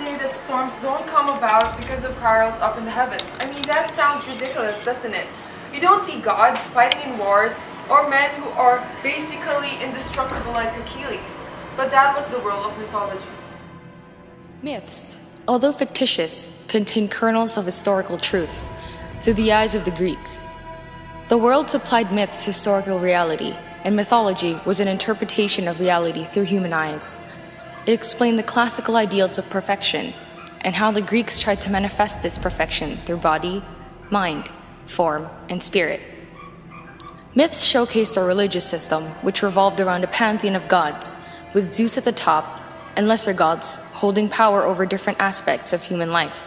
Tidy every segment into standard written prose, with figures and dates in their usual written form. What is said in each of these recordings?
say that storms don't come about because of quarrels up in the heavens. I mean, that sounds ridiculous, doesn't it? You don't see gods fighting in wars or men who are basically indestructible like Achilles. But that was the world of mythology. Myths, although fictitious, contain kernels of historical truths through the eyes of the Greeks. The world supplied myths historical reality, and mythology was an interpretation of reality through human eyes. It explained the classical ideals of perfection and how the Greeks tried to manifest this perfection through body, mind, form, and spirit. Myths showcased a religious system which revolved around a pantheon of gods, with Zeus at the top and lesser gods holding power over different aspects of human life.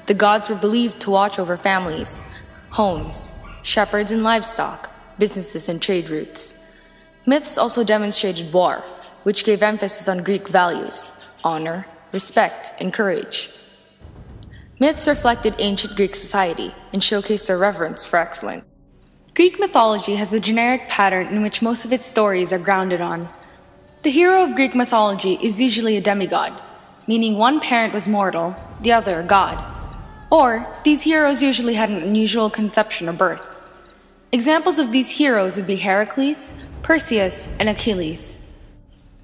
The gods were believed to watch over families, homes, shepherds and livestock, businesses and trade routes. Myths also demonstrated war, which gave emphasis on Greek values, honor, respect, and courage. Myths reflected ancient Greek society and showcased their reverence for excellence. Greek mythology has a generic pattern in which most of its stories are grounded on. The hero of Greek mythology is usually a demigod, meaning one parent was mortal, the other a god. Or, these heroes usually had an unusual conception or birth. Examples of these heroes would be Heracles, Perseus, and Achilles.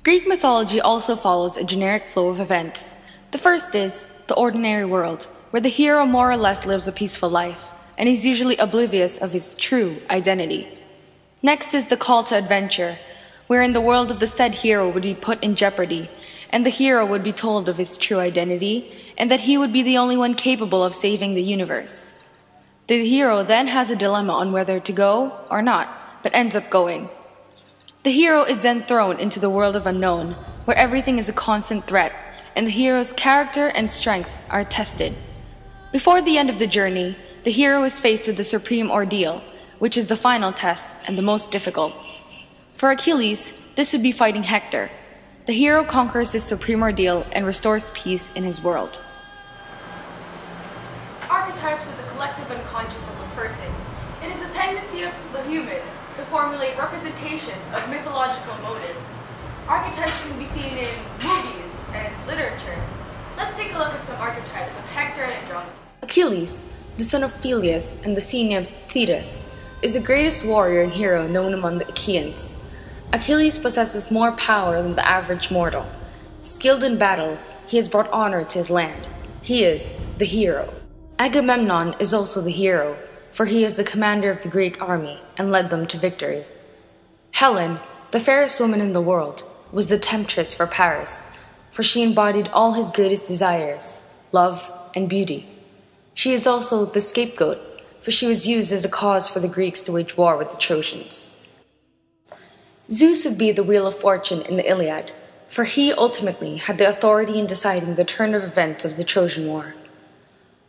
Greek mythology also follows a generic flow of events. The first is the ordinary world, where the hero more or less lives a peaceful life, and is usually oblivious of his true identity. Next is the call to adventure, wherein the world of the said hero would be put in jeopardy, and the hero would be told of his true identity, and that he would be the only one capable of saving the universe. The hero then has a dilemma on whether to go or not, but ends up going. The hero is then thrown into the world of unknown, where everything is a constant threat, and the hero's character and strength are tested. Before the end of the journey, the hero is faced with the supreme ordeal, which is the final test and the most difficult. For Achilles, this would be fighting Hector. The hero conquers this supreme ordeal and restores peace in his world. Archetypes are the collective unconscious of a person. It is the tendency of the human to formulate representations of mythological motives. Archetypes can be seen in movies and literature. Let's take a look at some archetypes of Hector and Andromache. Achilles, the son of Peleus and the sea nymph Thetis, is the greatest warrior and hero known among the Achaeans. Achilles possesses more power than the average mortal. Skilled in battle, he has brought honor to his land. He is the hero. Agamemnon is also the hero, for he is the commander of the Greek army and led them to victory. Helen, the fairest woman in the world, was the temptress for Paris, for she embodied all his greatest desires, love and beauty. She is also the scapegoat, for she was used as a cause for the Greeks to wage war with the Trojans. Zeus would be the wheel of fortune in the Iliad, for he ultimately had the authority in deciding the turn of events of the Trojan War.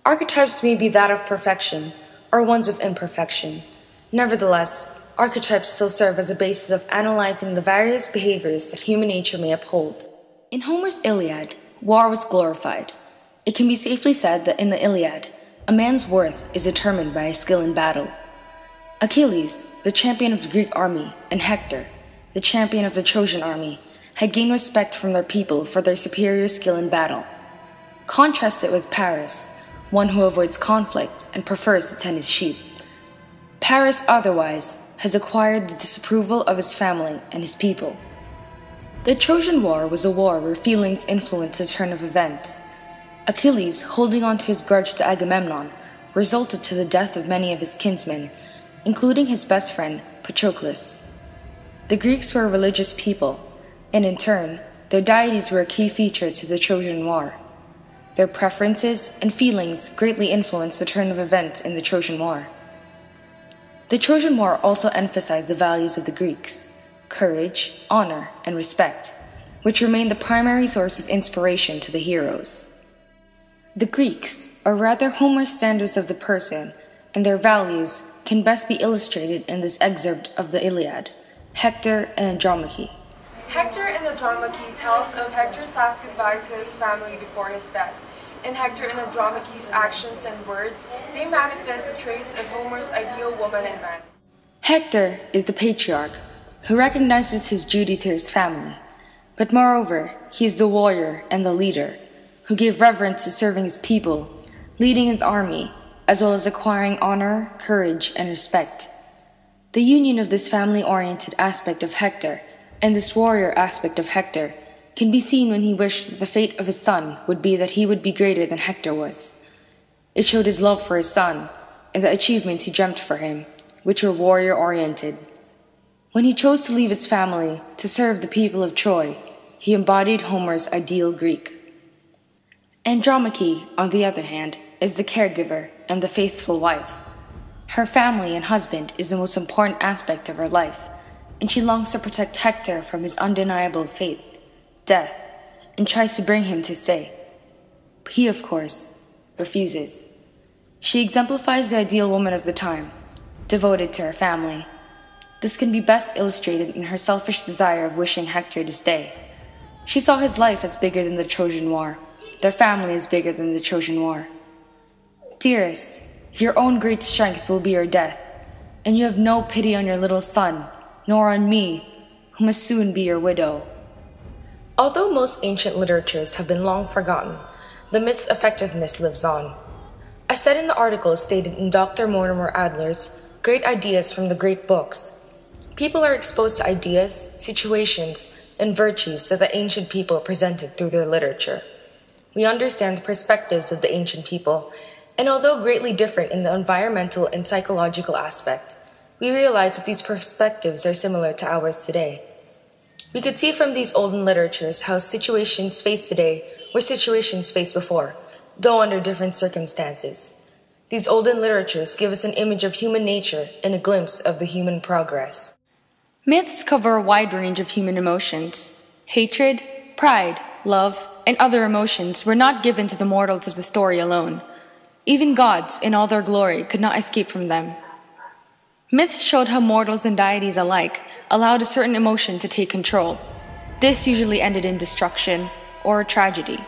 Archetypes may be that of perfection, or ones of imperfection. Nevertheless, archetypes still serve as a basis of analyzing the various behaviors that human nature may uphold. In Homer's Iliad, war was glorified. It can be safely said that in the Iliad, a man's worth is determined by his skill in battle. Achilles, the champion of the Greek army, and Hector, the champion of the Trojan army, had gained respect from their people for their superior skill in battle. Contrast it with Paris, one who avoids conflict and prefers to tend his sheep. Paris, otherwise, has acquired the disapproval of his family and his people. The Trojan War was a war where feelings influenced the turn of events. Achilles, holding on to his grudge to Agamemnon, resulted to the death of many of his kinsmen, including his best friend, Patroclus. The Greeks were a religious people, and in turn, their deities were a key feature to the Trojan War. Their preferences and feelings greatly influenced the turn of events in the Trojan War. The Trojan War also emphasized the values of the Greeks: courage, honor, and respect, which remained the primary source of inspiration to the heroes. The Greeks, or rather Homer's standards of the person, and their values can best be illustrated in this excerpt of the Iliad, Hector and Andromache. Hector and Andromache tells of Hector's last goodbye to his family before his death. In Hector and Andromache's actions and words, they manifest the traits of Homer's ideal woman and man. Hector is the patriarch, who recognizes his duty to his family, but moreover, he is the warrior and the leader, who gave reverence to serving his people, leading his army, as well as acquiring honor, courage, and respect. The union of this family-oriented aspect of Hector and this warrior aspect of Hector can be seen when he wished that the fate of his son would be that he would be greater than Hector was. It showed his love for his son and the achievements he dreamt for him, which were warrior-oriented. When he chose to leave his family to serve the people of Troy, he embodied Homer's ideal Greek. Andromache, on the other hand, is the caregiver and the faithful wife. Her family and husband is the most important aspect of her life, and she longs to protect Hector from his undeniable fate, death, and tries to bring him to stay. But he, of course, refuses. She exemplifies the ideal woman of the time, devoted to her family. This can be best illustrated in her selfish desire of wishing Hector to stay. She saw his life as bigger than the Trojan War, their family is bigger than the Trojan War. Dearest, your own great strength will be your death, and you have no pity on your little son, nor on me, who must soon be your widow. Although most ancient literatures have been long forgotten, the myth's effectiveness lives on. As said in the article stated in Dr. Mortimer Adler's Great Ideas from the Great Books, people are exposed to ideas, situations, and virtues that the ancient people presented through their literature. We understand the perspectives of the ancient people, and although greatly different in the environmental and psychological aspect, we realize that these perspectives are similar to ours today. We could see from these olden literatures how situations faced today were situations faced before, though under different circumstances. These olden literatures give us an image of human nature and a glimpse of the human progress. Myths cover a wide range of human emotions. Hatred, pride, love, and other emotions were not given to the mortals of the story alone. Even gods, in all their glory, could not escape from them. Myths showed how mortals and deities alike allowed a certain emotion to take control. This usually ended in destruction or a tragedy.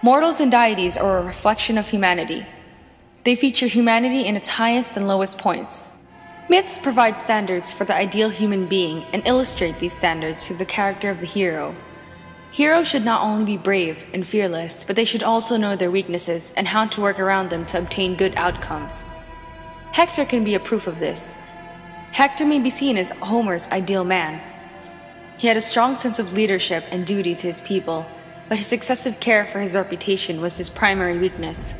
Mortals and deities are a reflection of humanity. They feature humanity in its highest and lowest points. Myths provide standards for the ideal human being and illustrate these standards through the character of the hero. Heroes should not only be brave and fearless, but they should also know their weaknesses and how to work around them to obtain good outcomes. Hector can be a proof of this. Hector may be seen as Homer's ideal man. He had a strong sense of leadership and duty to his people, but his excessive care for his reputation was his primary weakness.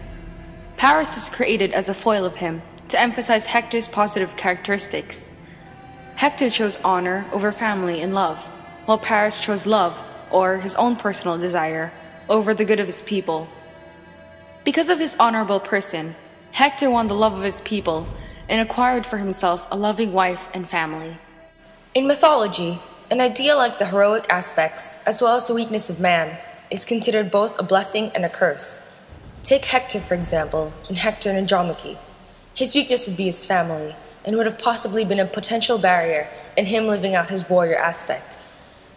Paris was created as a foil of him to emphasize Hector's positive characteristics. Hector chose honor over family and love, while Paris chose love, or his own personal desire, over the good of his people. Because of his honorable person, Hector won the love of his people and acquired for himself a loving wife and family. In mythology, an idea like the heroic aspects, as well as the weakness of man, is considered both a blessing and a curse. Take Hector, for example, in Hector and Andromache. His weakness would be his family, and would have possibly been a potential barrier in him living out his warrior aspect.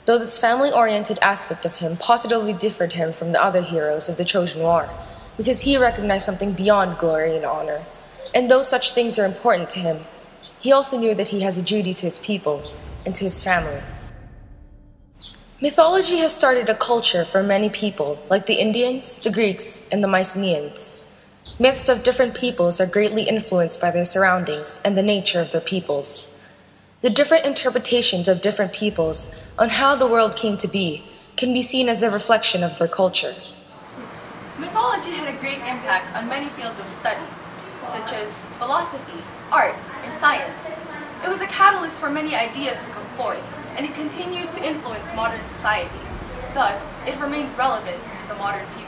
Though this family-oriented aspect of him positively differed him from the other heroes of the Trojan War, because he recognized something beyond glory and honor. And though such things are important to him, he also knew that he has a duty to his people and to his family. Mythology has started a culture for many people, like the Indians, the Greeks, and the Mycenaeans. Myths of different peoples are greatly influenced by their surroundings and the nature of their peoples. The different interpretations of different peoples on how the world came to be can be seen as a reflection of their culture. Mythology had a great impact on many fields of study, such as philosophy, art, and science. It was a catalyst for many ideas to come forth, and it continues to influence modern society. Thus, it remains relevant to the modern people.